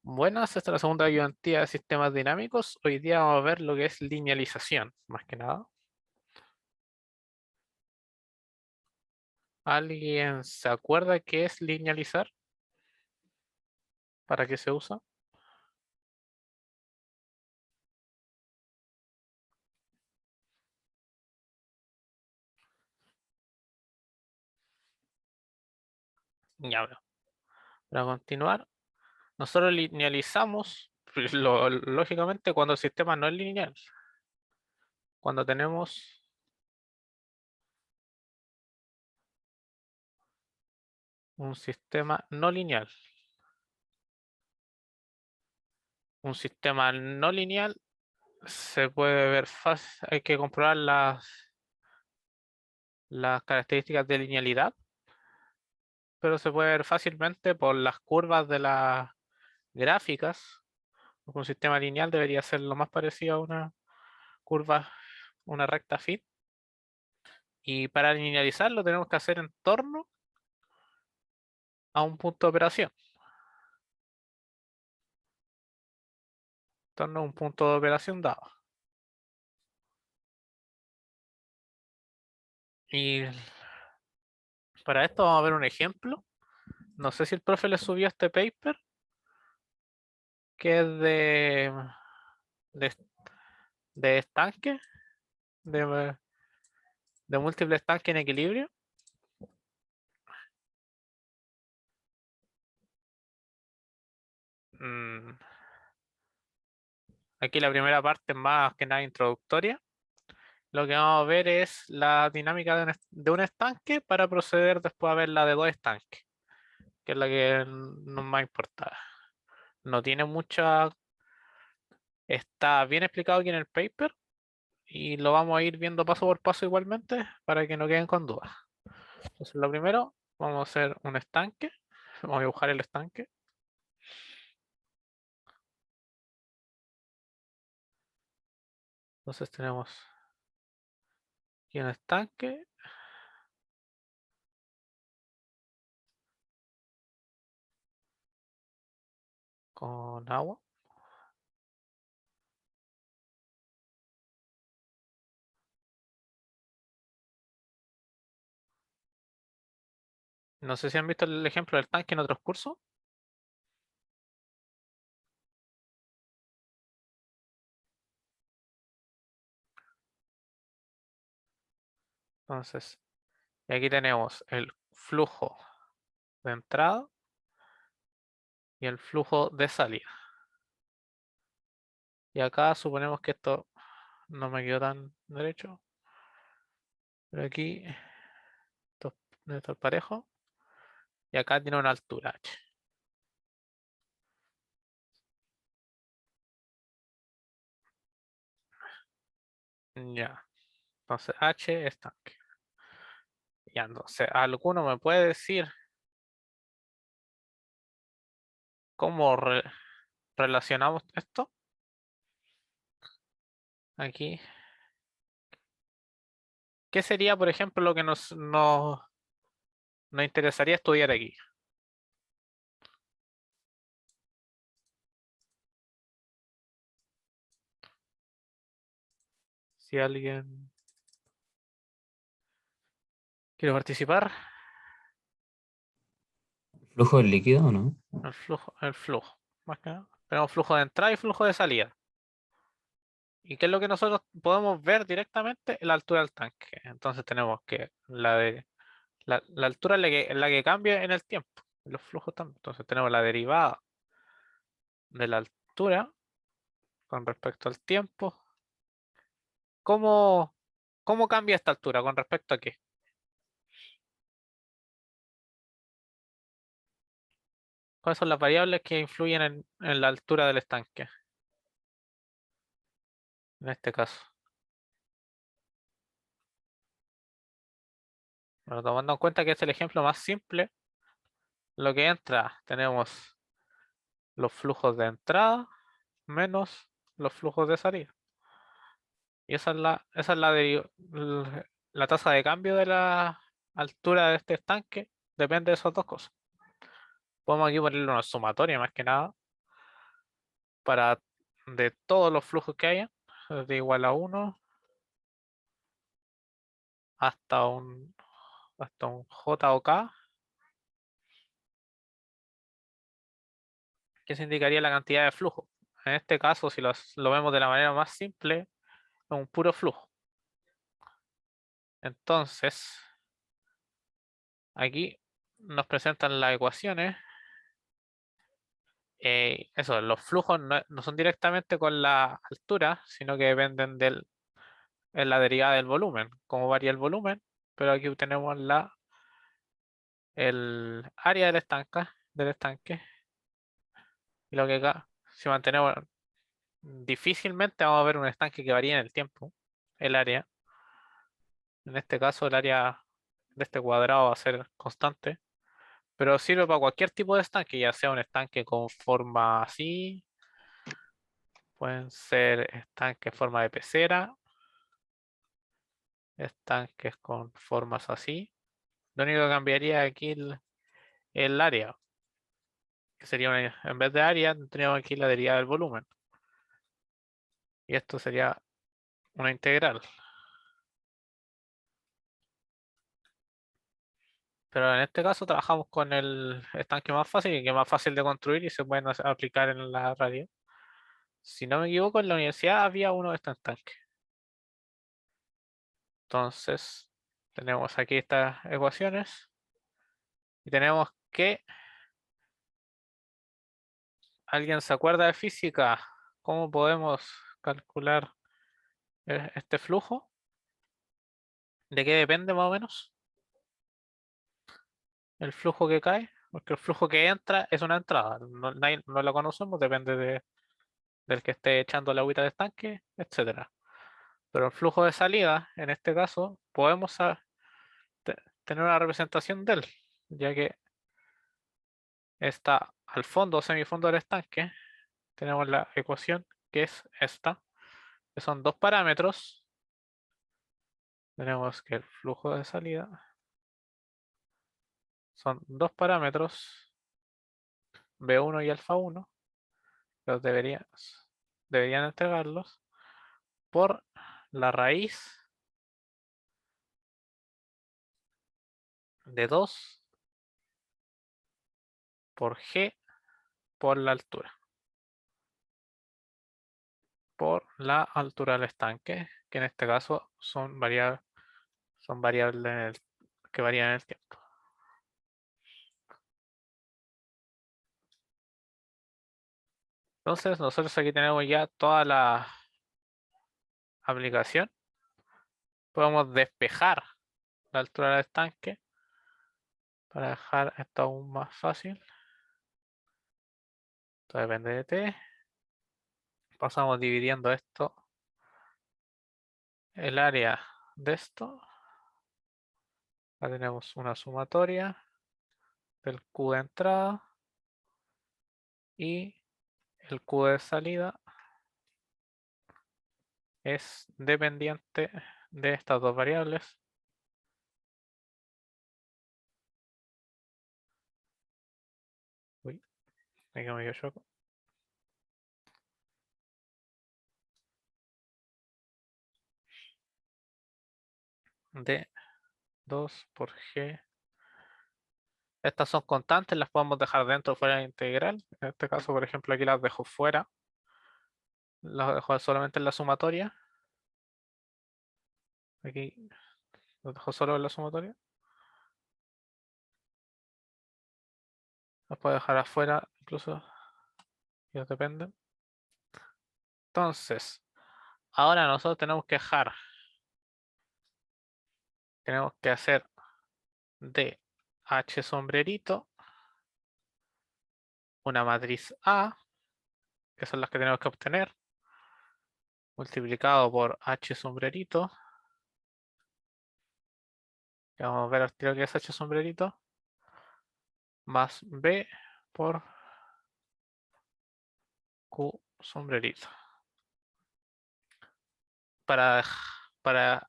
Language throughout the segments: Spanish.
Buenas, esta es la segunda ayudantía de sistemas dinámicos. Hoy día vamos a ver lo que es linealización, más que nada. ¿Alguien se acuerda qué es linealizar? ¿Para qué se usa? Ya veo. Para continuar, nosotros linealizamos, pues, lógicamente, cuando el sistema no es lineal. Cuando tenemos un sistema no lineal. Un sistema no lineal se puede ver fácil, hay que comprobar las características de linealidad, pero se puede ver fácilmente por las curvas de las gráficas. Un sistema lineal debería ser lo más parecido a una curva, una recta fit. Y para linealizarlo tenemos que hacer en torno a un punto de operación. En torno a un punto de operación dado. Y para esto vamos a ver un ejemplo. No sé si el profe le subió este paper, que es de, de estanque, de, de múltiple estanque en equilibrio. Mm, Aquí la primera parte es más que nada introductoria. Lo que vamos a ver es la dinámica de un estanque para proceder después a ver la de dos estanques, que es la que nos más importa. No tiene mucha... Está bien explicado aquí en el paper y lo vamos a ir viendo paso por paso igualmente para que no queden con dudas. Entonces, lo primero, vamos a hacer un estanque. Vamos a dibujar el estanque. Entonces tenemos aquí un estanque con agua. No sé si han visto el ejemplo del tanque en otros cursos. Entonces, y aquí tenemos el flujo de entrada y el flujo de salida. Y acá suponemos que esto no me quedó tan derecho, pero aquí esto debe estar parejo. Y acá tiene una altura h. Ya, entonces h estanque. Ya, entonces, ¿alguno me puede decir cómo relacionamos esto? Aquí. ¿Qué sería, por ejemplo, lo que nos interesaría estudiar aquí? Si alguien quiere participar, ¿Flujo del líquido o no? el flujo. Más que nada. Tenemos flujo de entrada y flujo de salida. ¿Y qué es lo que nosotros podemos ver directamente? La altura del tanque. Entonces tenemos que la altura es la que cambia en el tiempo. Los flujos también. Entonces tenemos la derivada de la altura con respecto al tiempo. ¿Cómo, cómo cambia esta altura? ¿Con respecto a qué? ¿Cuáles son las variables que influyen en la altura del estanque? En este caso. Bueno, tomando en cuenta que es el ejemplo más simple, lo que entra, tenemos los flujos de entrada menos los flujos de salida. Y esa es la tasa de cambio de la altura de este estanque, depende de esas dos cosas. Podemos aquí ponerle una sumatoria más que nada. para de todos los flujos que haya, de igual a 1 hasta un J o K, que se indicaría la cantidad de flujo. En este caso, si lo vemos de la manera más simple, es un puro flujo. Entonces, aquí nos presentan las ecuaciones. Eso, los flujos no son directamente con la altura, sino que dependen en la derivada del volumen, cómo varía el volumen, pero aquí tenemos el área del estanque, y lo que acá, si mantenemos, difícilmente vamos a ver un estanque que varíe en el tiempo, el área. En este caso, el área de este cuadrado va a ser constante, pero sirve para cualquier tipo de estanque, ya sea un estanque con forma así, pueden ser estanques en forma de pecera, estanques con formas así. Lo único que cambiaría aquí el área, que sería en vez de área, tendríamos aquí la derivada del volumen. Y esto sería una integral. Pero en este caso trabajamos con el estanque más fácil y que es más fácil de construir y se pueden aplicar en la radio. Si no me equivoco, en la universidad había uno de estos estanques. Entonces, tenemos aquí estas ecuaciones y tenemos que, ¿alguien se acuerda de física? ¿Cómo podemos calcular este flujo? ¿De qué depende más o menos el flujo que cae? Porque el flujo que entra es una entrada, no la conocemos, depende del que esté echando la agüita del estanque, etcétera. Pero el flujo de salida, en este caso, podemos tener una representación de él, ya que está al fondo o semifondo del estanque. Tenemos la ecuación que es esta, que son dos parámetros. Tenemos que el flujo de salida son dos parámetros, B1 y alfa 1, los deberían entregarlos por la raíz de 2 por G por la altura del estanque, que en este caso son variables que varían en el tiempo. Entonces nosotros aquí tenemos ya toda la aplicación. Podemos despejar la altura del estanque para dejar esto aún más fácil. Esto depende de t. Pasamos dividiendo esto, el área de esto. Acá tenemos una sumatoria del Q de entrada y el Q de salida es dependiente de estas dos variables. Uy, me medio choco. De 2 por G. Estas son constantes, las podemos dejar dentro o fuera de la integral. En este caso, por ejemplo, aquí las dejo fuera. Las dejo solamente en la sumatoria. Aquí las dejo solo en la sumatoria. Las puedo dejar afuera, incluso, ya depende. Entonces, ahora nosotros tenemos que hacer de H sombrerito una matriz A, que son las que tenemos que obtener, multiplicado por H sombrerito, que vamos a ver al tiro que es H sombrerito, más B por Q sombrerito. Para, para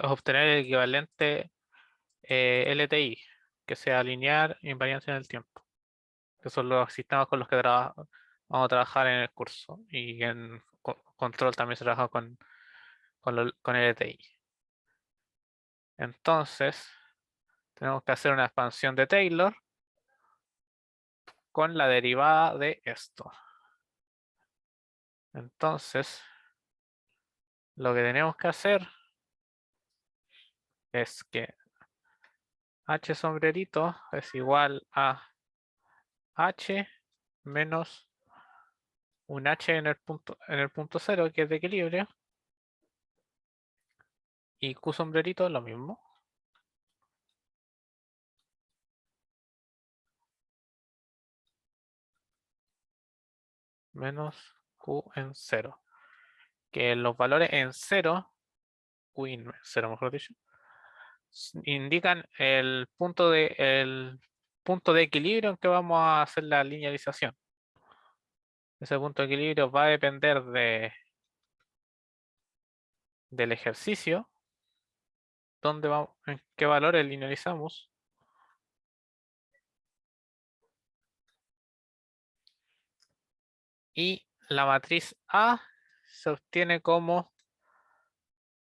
obtener el equivalente LTI, que sea lineal e invariancia en el tiempo, que son los sistemas con los que vamos a trabajar en el curso. Y en control también se trabaja con LTI. Entonces, tenemos que hacer una expansión de Taylor con la derivada de esto. Entonces, lo que tenemos que hacer es que h sombrerito es igual a h menos un h en el punto 0, que es de equilibrio, y q sombrerito es lo mismo. Menos q en 0. Que los valores en 0, q en 0 mejor dicho, indican el punto de equilibrio en que vamos a hacer la linealización. Ese punto de equilibrio va a depender del ejercicio, en qué valores linealizamos. Y la matriz A se obtiene como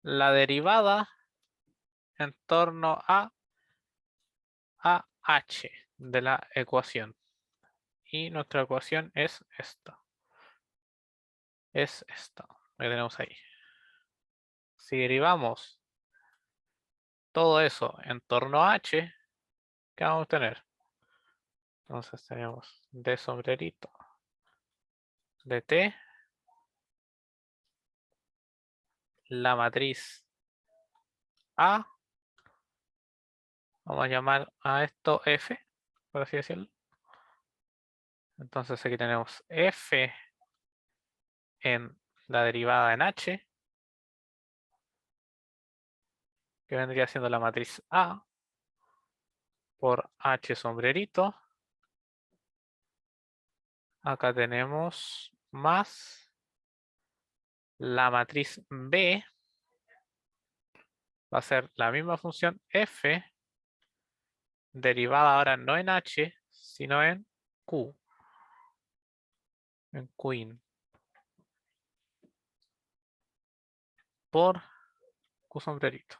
la derivada en torno a h de la ecuación. Y nuestra ecuación es esta. Es esta que tenemos ahí. Si derivamos todo eso en torno a h, ¿qué vamos a tener? Entonces tenemos d sombrerito de t, la matriz A, vamos a llamar a esto f, por así decirlo. Entonces aquí tenemos f en la derivada en h, que vendría siendo la matriz A por h sombrerito. Acá tenemos más la matriz B, va a ser la misma función f, derivada ahora no en h, sino en q, en queen, por q sombrerito.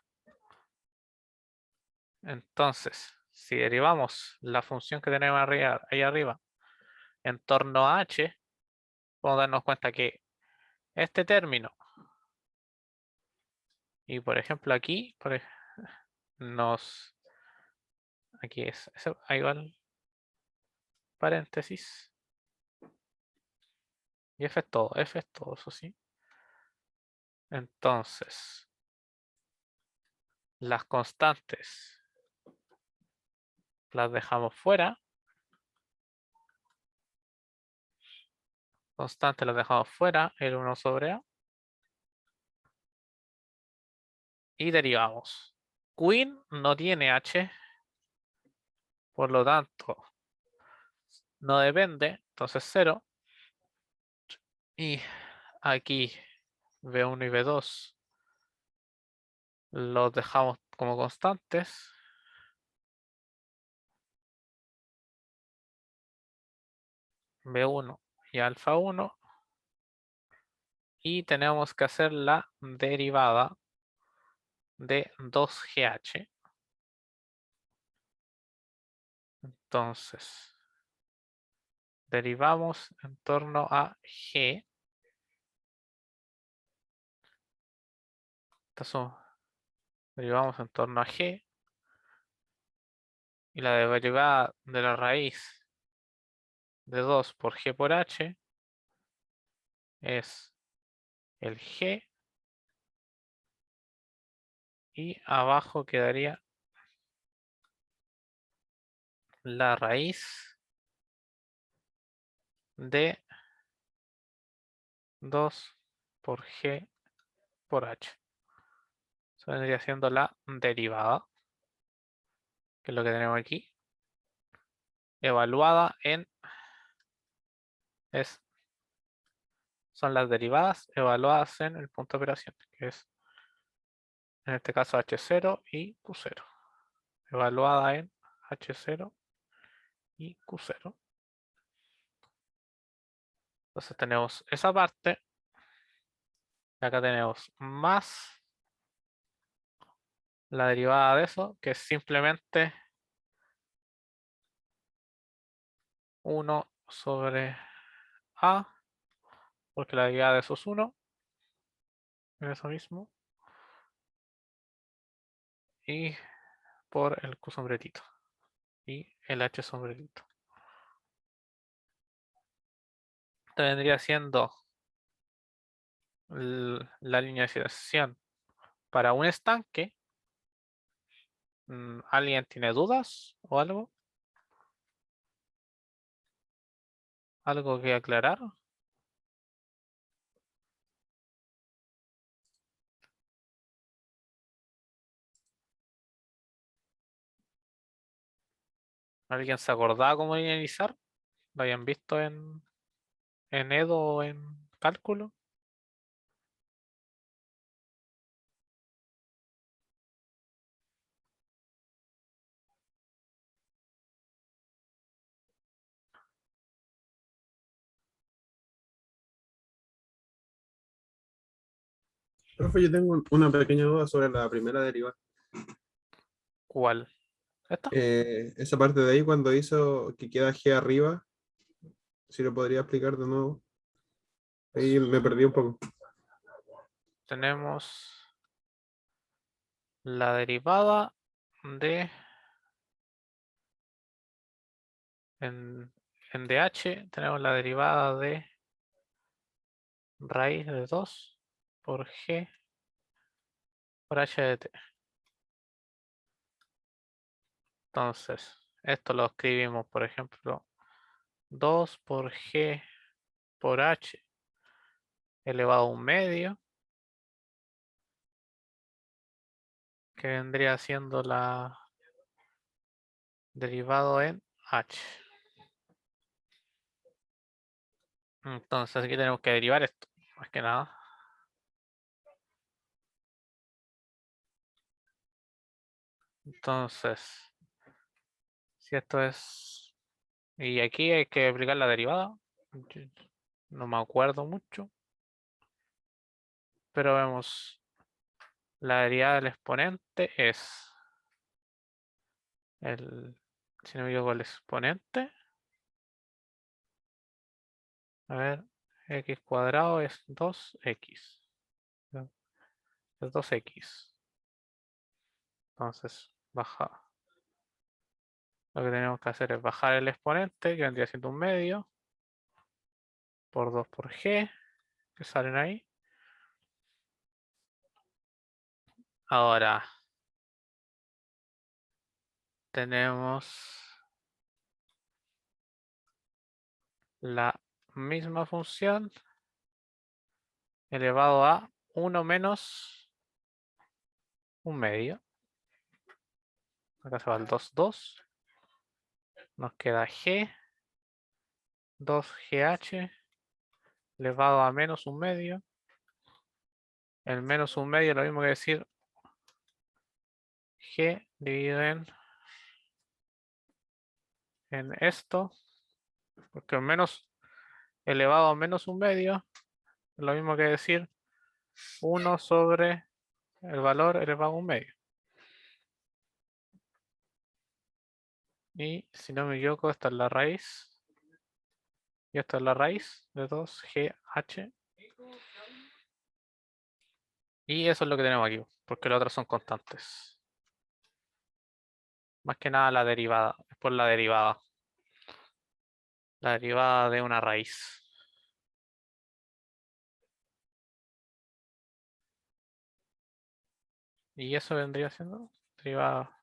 Entonces, si derivamos la función que tenemos ahí arriba en torno a h, podemos darnos cuenta que este término, y por ejemplo aquí, aquí ahí va el paréntesis, y f es todo, eso sí. Entonces, las constantes las dejamos fuera. Constantes las dejamos fuera, el 1 sobre a. Y derivamos. Queen no tiene h, por lo tanto, no depende, entonces 0. Y aquí B1 y B2 los dejamos como constantes. B1 y alfa 1. Y tenemos que hacer la derivada de 2GH. Entonces, derivamos en torno a G. Entonces, derivamos en torno a G. Y la derivada de la raíz de 2 por G por H es el G. Y abajo quedaría la raíz de 2 por G por H. Eso vendría siendo la derivada, que es lo que tenemos aquí, evaluada en, son las derivadas evaluadas en el punto de operación, que es en este caso H0 y Q0, evaluada en H0 y Q0. Entonces tenemos esa parte. Y acá tenemos más la derivada de eso, que es simplemente 1 sobre a, porque la derivada de eso es 1, en eso mismo, y por el q sombretito, y el h sombretito. Esto vendría siendo la linealización para un estanque. ¿Alguien tiene dudas o algo? ¿Algo que aclarar? ¿Alguien se acordaba cómo linealizar? ¿Lo habían visto en Edo o en cálculo? Profe, yo tengo una pequeña duda sobre la primera derivada. ¿Cuál? ¿Esta? Esa parte de ahí cuando hizo que queda G arriba, si lo podría explicar de nuevo. Ahí me perdí un poco. Tenemos la derivada de en dh tenemos la derivada de raíz de 2 por g por h de t. Entonces, esto lo escribimos, por ejemplo, 2 por g por h elevado a un medio, que vendría siendo la derivado en h. Entonces aquí tenemos que derivar esto, más que nada. Entonces, si esto es... Y aquí hay que aplicar la derivada. Yo no me acuerdo mucho, pero vemos la derivada del exponente es el, si no me equivoco, el exponente. A ver, x cuadrado es 2x. ¿no? Es 2x. Entonces, baja. Lo que tenemos que hacer es bajar el exponente, que vendría siendo un medio, por 2 por g, que salen ahí. Ahora, tenemos la misma función elevado a 1 menos un medio. Acá se va el 2, 2. Nos queda g, 2gh elevado a menos un medio. El menos un medio es lo mismo que decir g dividido en esto, porque el menos elevado a menos un medio es lo mismo que decir 1 sobre el valor elevado a un medio. Y si no me equivoco, esta es la raíz. Y esta es la raíz de 2gh. Y eso es lo que tenemos aquí, porque los otros son constantes. Más que nada la derivada, es por la derivada. La derivada de una raíz. Y eso vendría siendo derivada.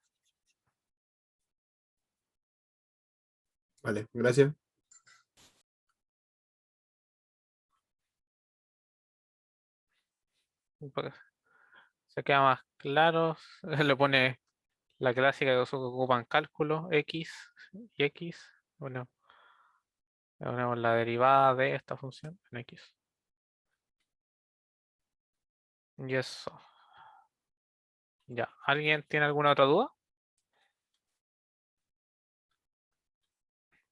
Vale, gracias. Para que se queda más claro. Le pone la clásica que ocupan cálculo, x y x. Bueno, le ponemos la derivada de esta función en x. Y eso. Ya. ¿Alguien tiene alguna otra duda?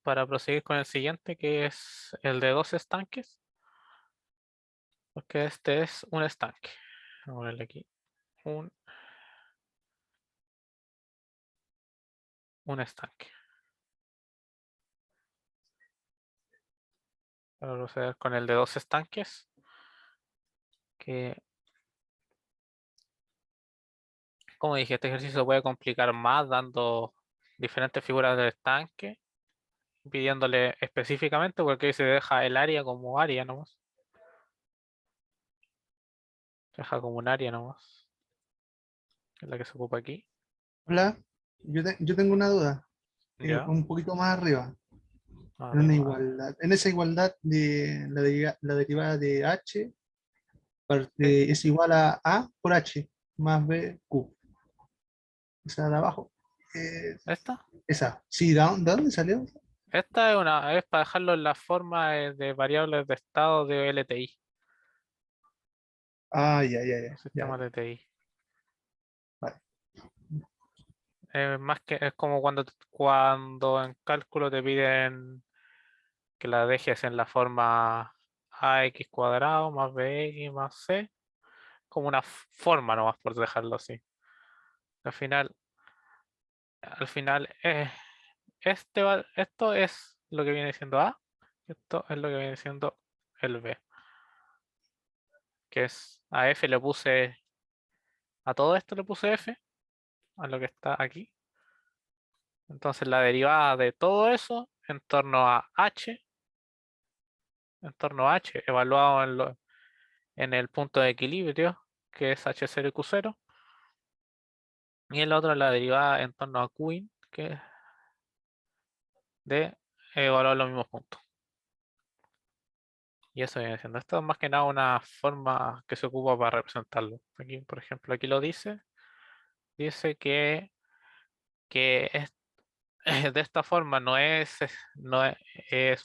para proseguir con el siguiente, que es el de 2 estanques. Porque este es un estanque. Vamos a ponerle aquí un estanque. Para proceder con el de 2 estanques, que como dije, este ejercicio se puede complicar más dando diferentes figuras del estanque, pidiéndole específicamente, porque ahí se deja el área como área nomás. Se deja como un área nomás, que es la que se ocupa aquí. Hola, yo tengo una duda, Ya, un poquito más arriba, en una arriba. igualdad. En esa igualdad de la derivada de h Sí, es igual a por h más b q. Esa de abajo. Eh, esta. esa. Sí, ¿de dónde salió? Esta es para dejarlo en la forma de variables de estado de LTI, Ah, ya, ya, un ya, sistema ya. LTI. Vale. Más que es como cuando en cálculo te piden que la dejes en la forma ax cuadrado más bx más c, como una forma nomás por dejarlo así. Al final, esto es lo que viene siendo A, esto es lo que viene siendo el B, que es a F le puse, a todo esto le puse F, a lo que está aquí. Entonces la derivada de todo eso en torno a H, evaluado en el punto de equilibrio, que es H0 y Q0, y el otro la derivada en torno a Qin, que es de evaluar los mismos puntos. Y eso viene siendo. Esto es más que nada una forma que se ocupa para representarlo. Aquí, por ejemplo, aquí lo dice. Dice que de esta forma no es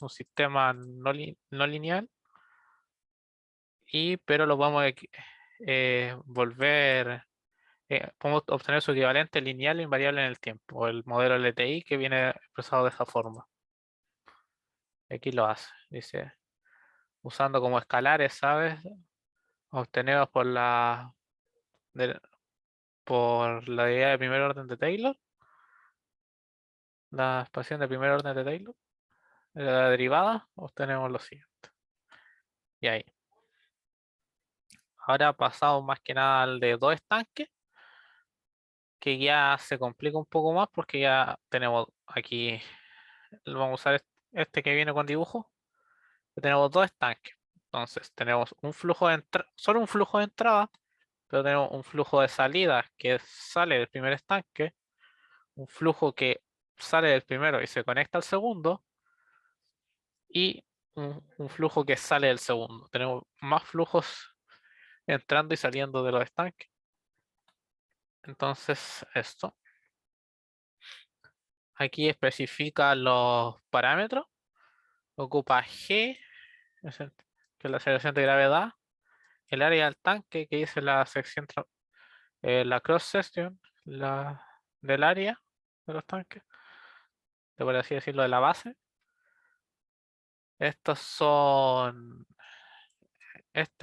un sistema no lineal, pero lo vamos a podemos obtener su equivalente lineal e invariable en el tiempo, o el modelo LTI que viene expresado de esa forma. Aquí lo hace. Dice, usando como escalares, ¿sabes? Obtenidos por la idea de primer orden de Taylor, la expansión de primer orden de Taylor, la derivada, obtenemos lo siguiente. Y ahí. Ahora pasamos más que nada al de 2 estanques, que ya se complica un poco más porque ya tenemos aquí, vamos a usar este que viene con dibujo, que tenemos 2 estanques. Entonces tenemos solo un flujo de entrada, pero tenemos un flujo de salida que sale del primer estanque, un flujo que sale del primero y se conecta al segundo, y un flujo que sale del segundo. Tenemos más flujos entrando y saliendo de los estanques. Entonces, esto. Aquí especifica los parámetros. Ocupa G, que es la aceleración de gravedad. El área del tanque, que dice la sección, la cross section del área de los tanques, por así decirlo, de la base. Estos son,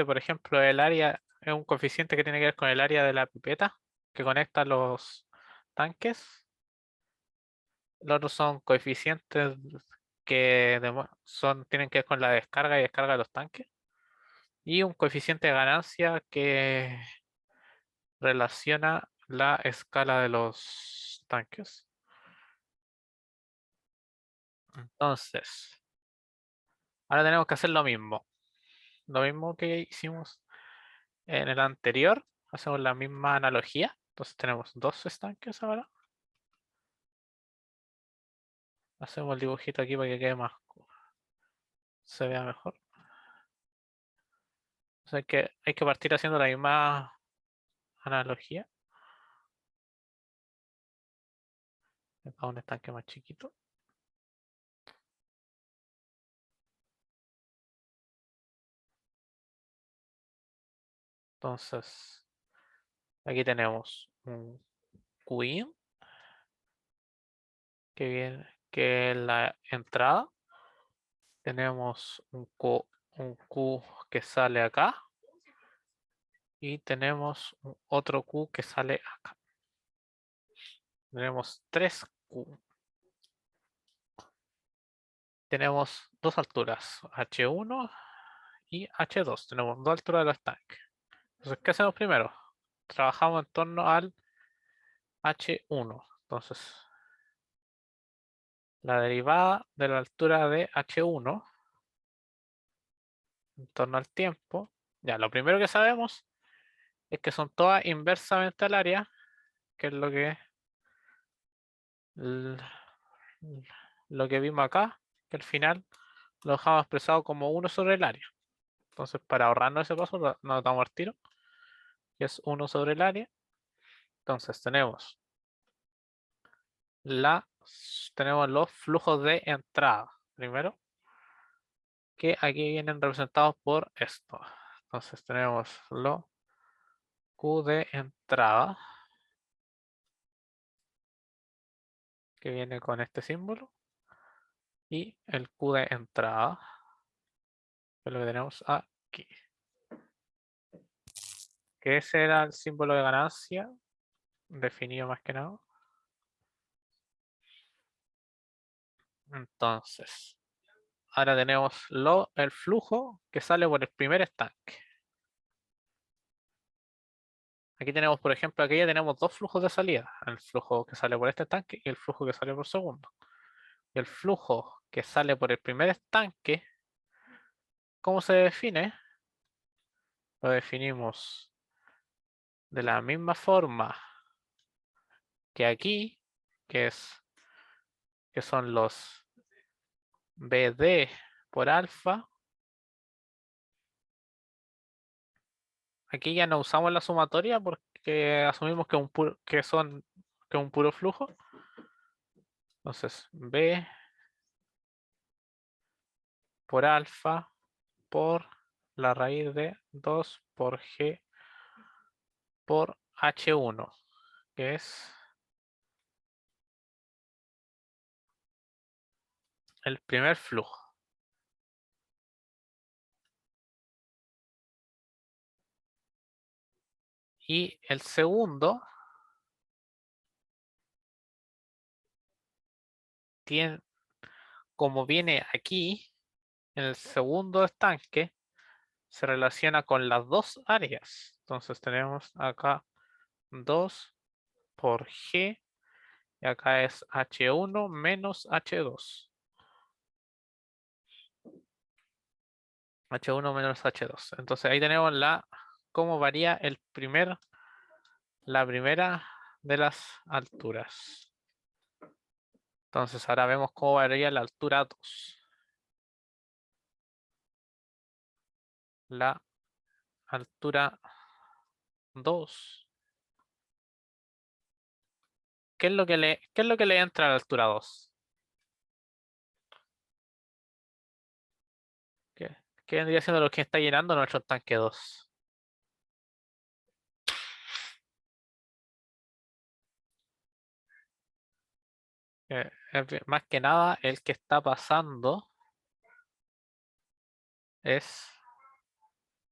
por ejemplo, el área es un coeficiente que tiene que ver con el área de la pipeta que conecta los tanques. Los otros son coeficientes que tienen que ver con la descarga y descarga de los tanques. Y un coeficiente de ganancia que relaciona la escala de los tanques. Entonces, ahora tenemos que hacer lo mismo. Lo mismo que hicimos en el anterior. Hacemos la misma analogía. Entonces tenemos 2 estanques ahora. Hacemos el dibujito aquí para que quede más, se vea mejor. O sea que hay que partir haciendo la misma analogía. A un estanque más chiquito. Entonces, aquí tenemos un queen que viene, que es la entrada. Tenemos un Q que sale acá. Y tenemos otro Q que sale acá. Tenemos 3 Q. Tenemos dos alturas, H1 y H2. Tenemos dos alturas de los tanques. Entonces, ¿qué hacemos primero? Trabajamos en torno al H1. Entonces, la derivada de la altura de H1 en torno al tiempo. Ya, lo primero que sabemos es que son todas inversamente al área, que es l- lo que vimos acá, que al final lo dejamos expresado como 1 sobre el área. Entonces, para ahorrarnos ese paso, nos damos al tiro, que es 1 sobre el área. Entonces, tenemos los flujos de entrada, primero, que aquí vienen representados por esto. Entonces, tenemos lo Q de entrada, que viene con este símbolo, y el Q de entrada, que es lo que tenemos aquí. Que ese era el símbolo de ganancia, definido más que nada. Entonces, ahora tenemos el flujo que sale por el primer estanque. Aquí tenemos, por ejemplo, aquí ya tenemos dos flujos de salida. El flujo que sale por este estanque y el flujo que sale por segundo. Y el flujo que sale por el primer estanque, ¿cómo se define? Lo definimos de la misma forma que aquí, que son los BD por alfa. Aquí ya no usamos la sumatoria porque asumimos que es un puro flujo. Entonces, B por alfa por la raíz de 2 por G por H1, que es el primer flujo. Y el segundo tiene, como viene aquí, en el segundo estanque, se relaciona con las dos áreas. Entonces tenemos acá 2 por G y acá es H1 menos H2. H1 menos H2. Entonces ahí tenemos cómo varía la primera de las alturas. Entonces ahora vemos cómo varía la altura 2. La altura 2. ¿Qué es lo que le entra a la altura 2? ¿Qué vendría siendo lo que está llenando nuestro tanque 2? Más que nada, el que está pasando es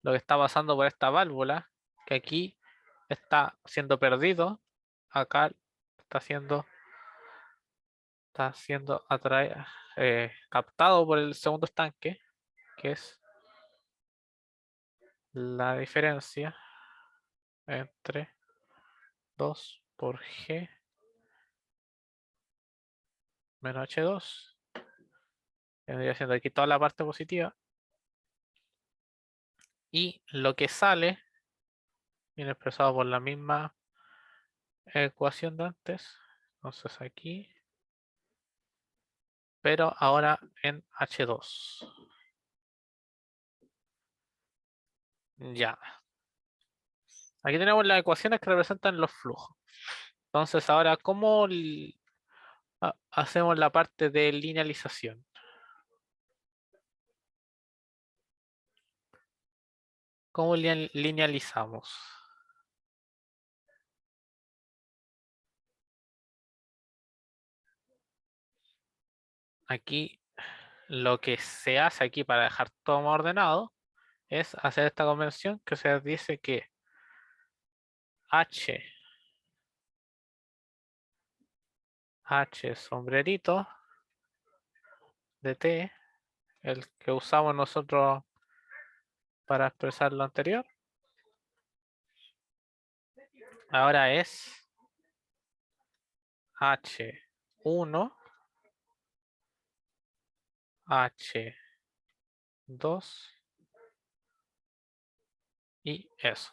lo que está pasando por esta válvula, que aquí está siendo perdido, acá está siendo captado por el segundo estanque, que es la diferencia entre 2 por G menos H2. Vendría siendo aquí toda la parte positiva. Y lo que sale viene expresado por la misma ecuación de antes. Entonces aquí, pero ahora en H2. Ya. Aquí tenemos las ecuaciones que representan los flujos. Entonces ahora, ¿cómo hacemos la parte de linealización? ¿Cómo linealizamos? aquí lo que se hace aquí para dejar todo más ordenado es hacer esta convención que se dice que H sombrerito de T, el que usamos nosotros para expresar lo anterior, ahora es H1, H2 y eso.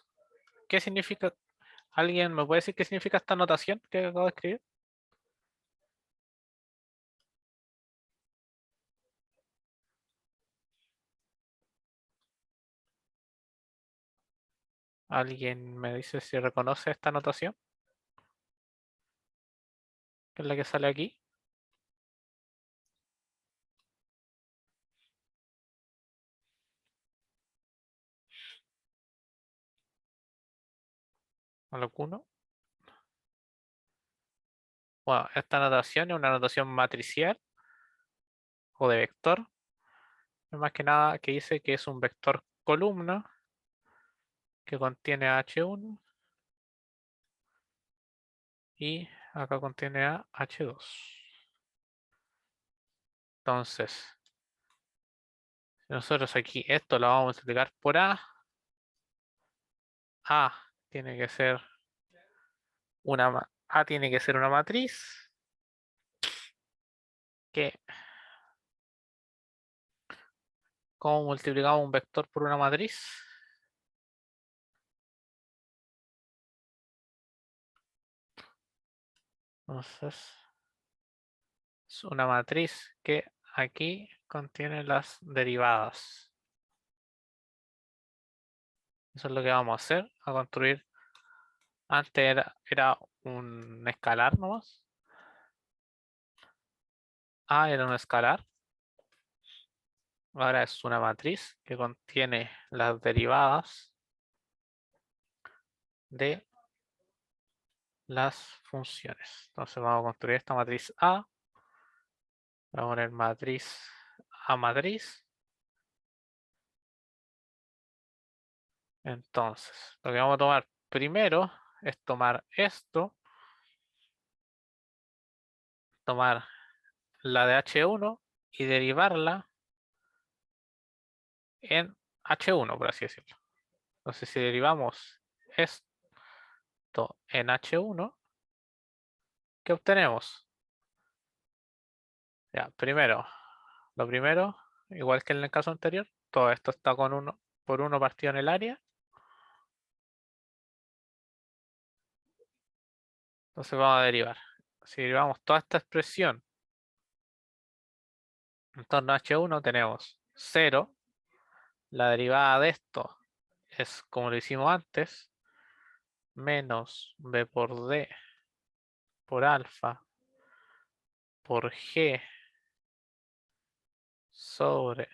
¿Qué significa? ¿Alguien me puede decir qué significa esta notación que acabo de escribir? ¿Alguien me dice si reconoce esta notación? Que es la que sale aquí. ¿Alguno? Bueno, esta notación es una notación matricial o de vector. Más que nada que dice que es un vector columna que contiene a H1 y acá contiene a H2. Entonces, si nosotros aquí esto lo vamos a multiplicar por A tiene que ser A tiene que ser una matriz que, ¿cómo multiplicamos un vector por una matriz? Entonces, es una matriz que aquí contiene las derivadas. Eso es lo que vamos a hacer, a construir. Antes era un escalar nomás. A era un escalar. Ahora es una matriz que contiene las derivadas de las funciones. Entonces vamos a construir esta matriz A. Vamos a poner matriz A matriz. Entonces, lo que vamos a tomar primero es tomar esto, tomar la de H1 y derivarla en H1, por así decirlo. Entonces, si derivamos esto en H1, ¿qué obtenemos? Ya, lo primero, igual que en el caso anterior, todo esto está con 1 por 1 partido en el área. Entonces vamos a derivar. Si derivamos toda esta expresión en torno a H1, tenemos 0. La derivada de esto es como lo hicimos antes, menos b por d por alfa por g sobre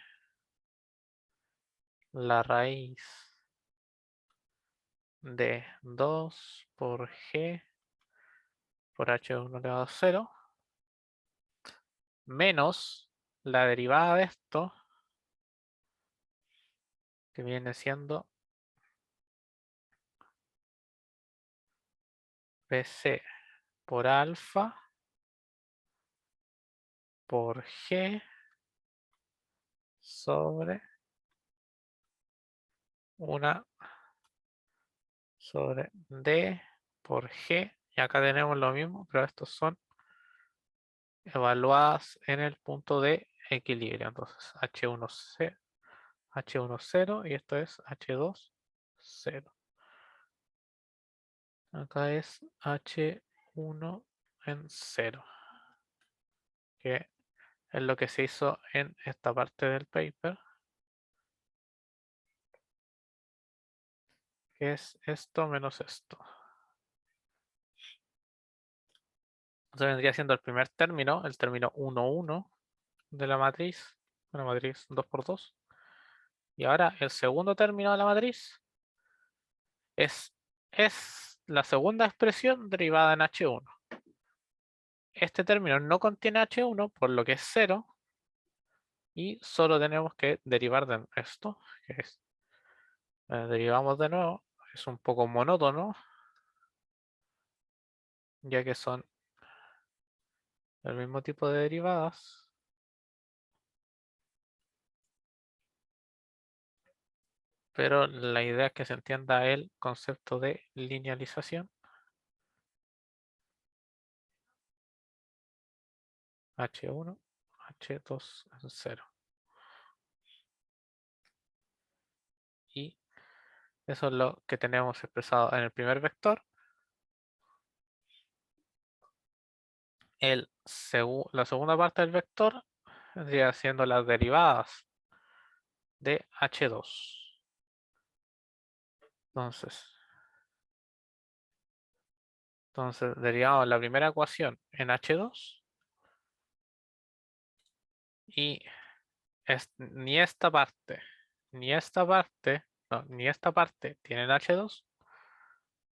la raíz de 2 por g por h1 elevado a 0 menos la derivada de esto que viene siendo bc por alfa por g sobre una sobre d por g. Y acá tenemos lo mismo, pero estos son evaluadas en el punto de equilibrio. Entonces H1, H1 0 y esto es H2 0. Acá es H1 en 0, que es lo que se hizo en esta parte del paper, que es esto menos esto. Entonces vendría siendo el primer término, el término 1, 1 de la matriz 2 por 2. Y ahora el segundo término de la matriz es la segunda expresión derivada en H1. Este término no contiene H1, por lo que es 0. Y solo tenemos que derivar de esto, que es, derivamos de nuevo, es un poco monótono, ya que son el mismo tipo de derivadas. Pero la idea es que se entienda el concepto de linealización. H1, H2 en 0. Y eso es lo que tenemos expresado en el primer vector. La segunda parte del vector vendría siendo las derivadas de H2. Entonces derivamos la primera ecuación en H2 y ni esta parte, ni esta parte, no, ni esta parte tienen H2.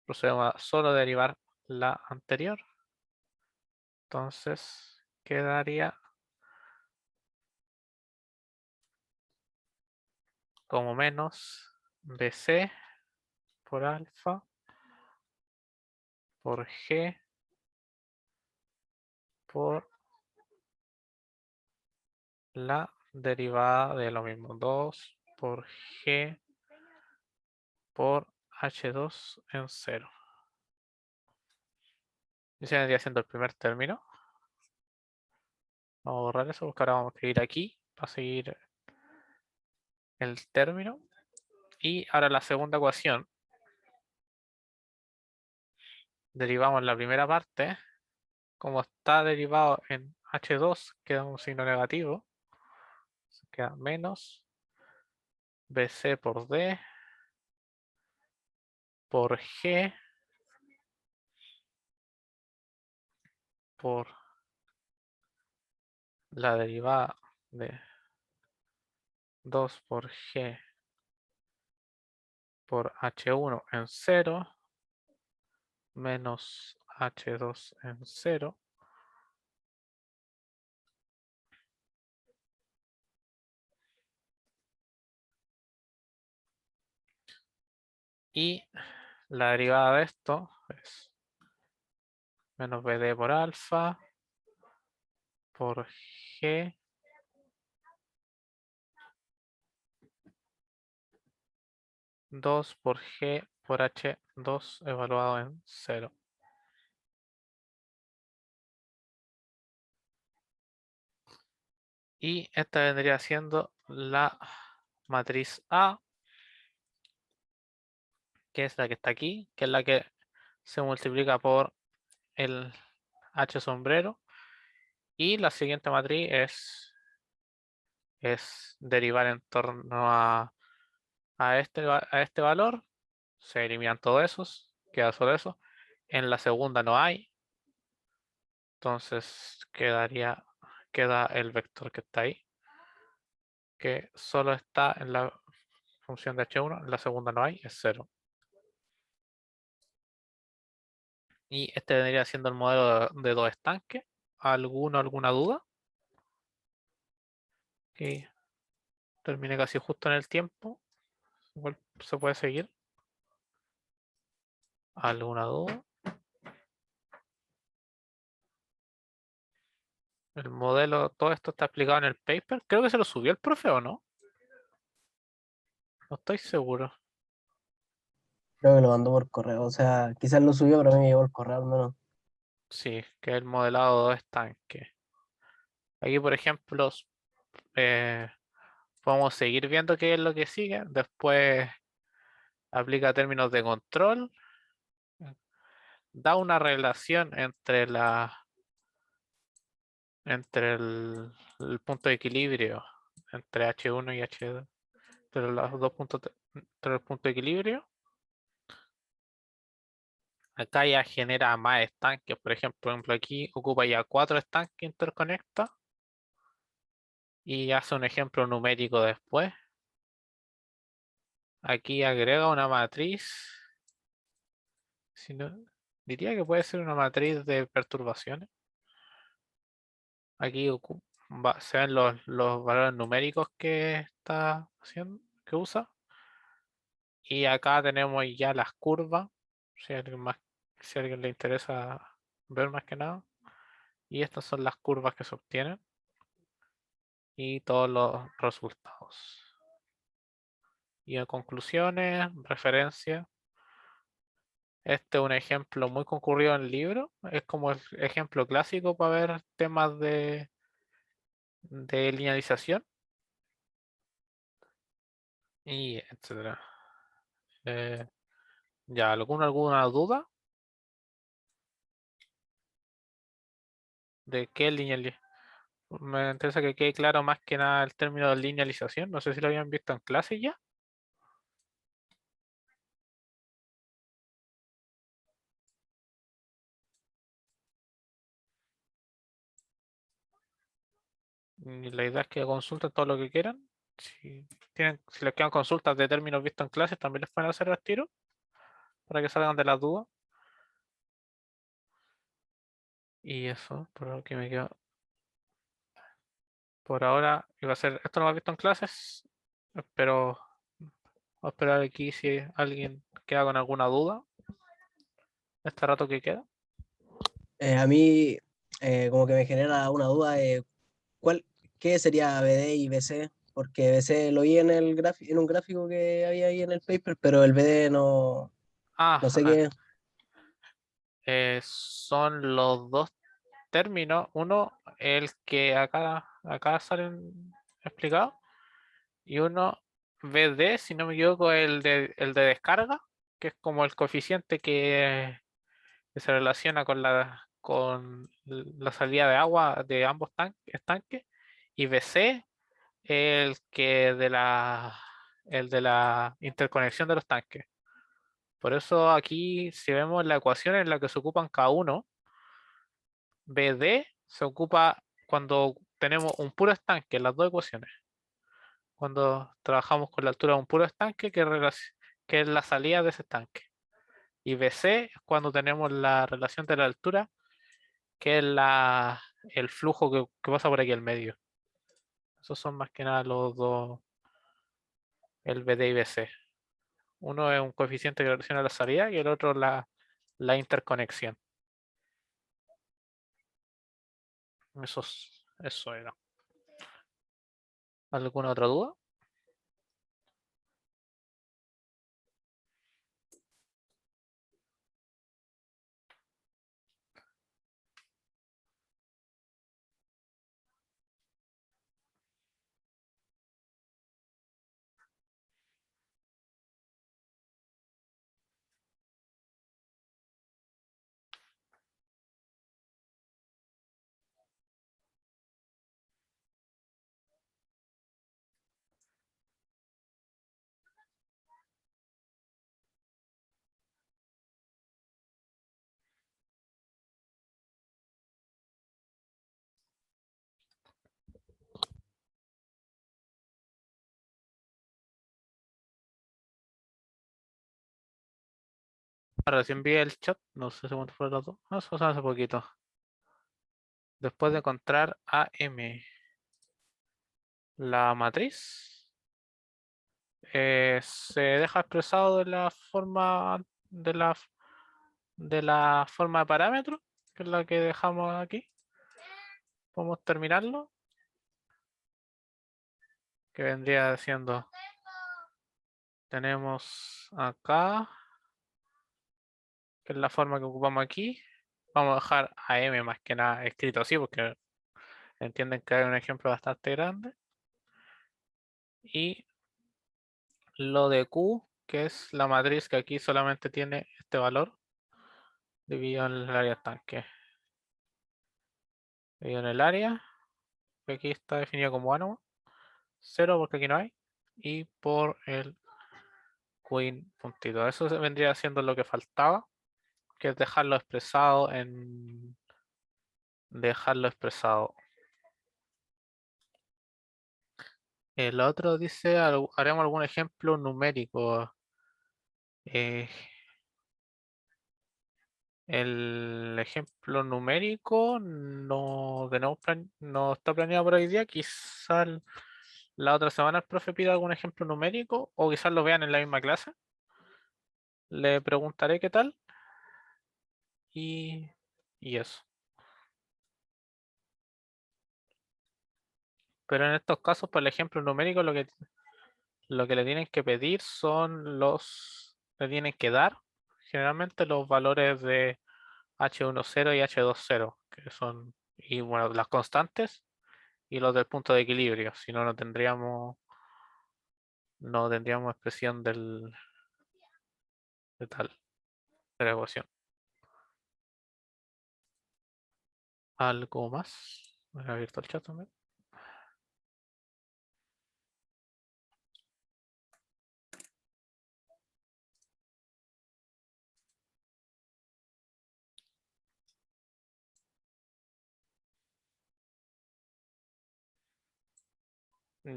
Procedemos a solo derivar la anterior. Entonces quedaría como menos BC por alfa por G por la derivada de lo mismo. 2 por G por H2 en 0. Y se vendría siendo el primer término. Vamos a borrar eso porque ahora vamos a escribir aquí para seguir el término. Y ahora la segunda ecuación. Derivamos la primera parte. Como está derivado en H2, queda un signo negativo. Queda menos BC por D por G por la derivada de 2 por G por H1 en 0 menos H2 en 0 y la derivada de esto es menos BD por alfa por G por G por H2 evaluado en 0. Y esta vendría siendo la matriz A, que es la que está aquí, que es la que se multiplica por el H sombrero. Y la siguiente matriz es derivar en torno a este valor. Se eliminan todos esos, queda solo eso. En la segunda no hay. Entonces queda el vector que está ahí, que solo está en la función de H1, en la segunda no hay, es 0. Y este vendría siendo el modelo de dos estanques. ¿Alguna duda? Que termine casi justo en el tiempo. Igual se puede seguir. ¿Alguna duda? El modelo, todo esto está explicado en el paper. Creo que se lo subió el profe o no. No estoy seguro. Creo que lo mandó por correo. O sea, quizás lo subió, pero a mí me llegó el correo al menos. Sí, que es el modelado de dos estanques. Aquí, por ejemplo, eh, podemos seguir viendo qué es lo que sigue. Después aplica términos de control. Da una relación entre el punto de equilibrio entre H1 y H2, entre los dos puntos, entre el punto de equilibrio. Acá ya genera más estanques, por ejemplo aquí ocupa ya 4 estanques, interconecta y hace un ejemplo numérico después. Aquí agrega una matriz, diría que puede ser una matriz de perturbaciones. Aquí se ven los valores numéricos que está haciendo, que usa. Y acá tenemos ya las curvas, si a alguien le interesa ver más que nada. Y estas son las curvas que se obtienen y todos los resultados. Y a conclusiones, referencias. Este es un ejemplo muy concurrido en el libro. Es como el ejemplo clásico para ver temas de linealización y etcétera. Ya, ¿alguna duda de qué linealización? Me interesa que quede claro más que nada el término de linealización. No sé si lo habían visto en clase ya. Y la idea es que consulten todo lo que quieran. Si les quedan consultas de términos vistos en clases, también les pueden hacer al tiro para que salgan de las dudas. Y eso, por lo que me queda. Por ahora iba a ser, esto no lo he visto en clases, pero voy a esperar aquí si alguien queda con alguna duda. Este rato que queda. A mí, como que me genera una duda de ¿cuál, qué sería BD y BC? Porque BC lo vi en en un gráfico que había ahí en el paper, pero el BD no sé Ah, qué. son los dos términos. Uno, el que acá salen explicados, y uno BD, si no me equivoco, el de descarga, que es como el coeficiente que se relaciona con la salida de agua de ambos estanques, y BC, el de la interconexión de los tanques. Por eso aquí, si vemos la ecuación en la que se ocupan cada uno, BD se ocupa cuando tenemos un puro estanque, las dos ecuaciones. Cuando trabajamos con la altura de un puro estanque, que es la salida de ese estanque. Y BC es cuando tenemos la relación de la altura, que es el flujo que pasa por aquí al medio. Esos son más que nada los dos, el BD y BC. Uno es un coeficiente que relaciona la salida y el otro la interconexión. Eso era. ¿Alguna otra duda? Recién vi el chat, no sé si cuánto fue el dato. Eso fue hace poquito. Después de encontrar AM, la matriz se deja expresado de la forma de parámetro, que es la que dejamos aquí. Podemos terminarlo, que vendría siendo, tenemos acá, que es la forma que ocupamos aquí. Vamos a dejar AM más que nada escrito así, porque entienden que hay un ejemplo bastante grande. Y lo de Q, que es la matriz que aquí solamente tiene este valor, dividido en el área estanque. Dividido en el área, que aquí está definido como A, 0 porque aquí no hay, y por el Queen puntito. Eso vendría siendo lo que faltaba, que es dejarlo expresado. El otro dice, haremos algún ejemplo numérico. Eh, El ejemplo numérico no, no está planeado por hoy día. Quizá la otra semana el profe pida algún ejemplo numérico o quizás lo vean en la misma clase. Le preguntaré qué tal y, y eso. Pero en estos casos, por el ejemplo numérico, lo que le tienen que pedir son le tienen que dar generalmente los valores de H10 y H20, que son, y bueno, las constantes y los del punto de equilibrio, si no, no tendríamos expresión de tal, de la ecuación. ¿Algo más? Voy a abierto el chat también.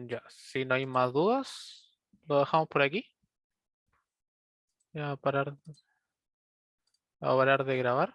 Ya, si no hay más dudas, lo dejamos por aquí. Voy a parar de grabar.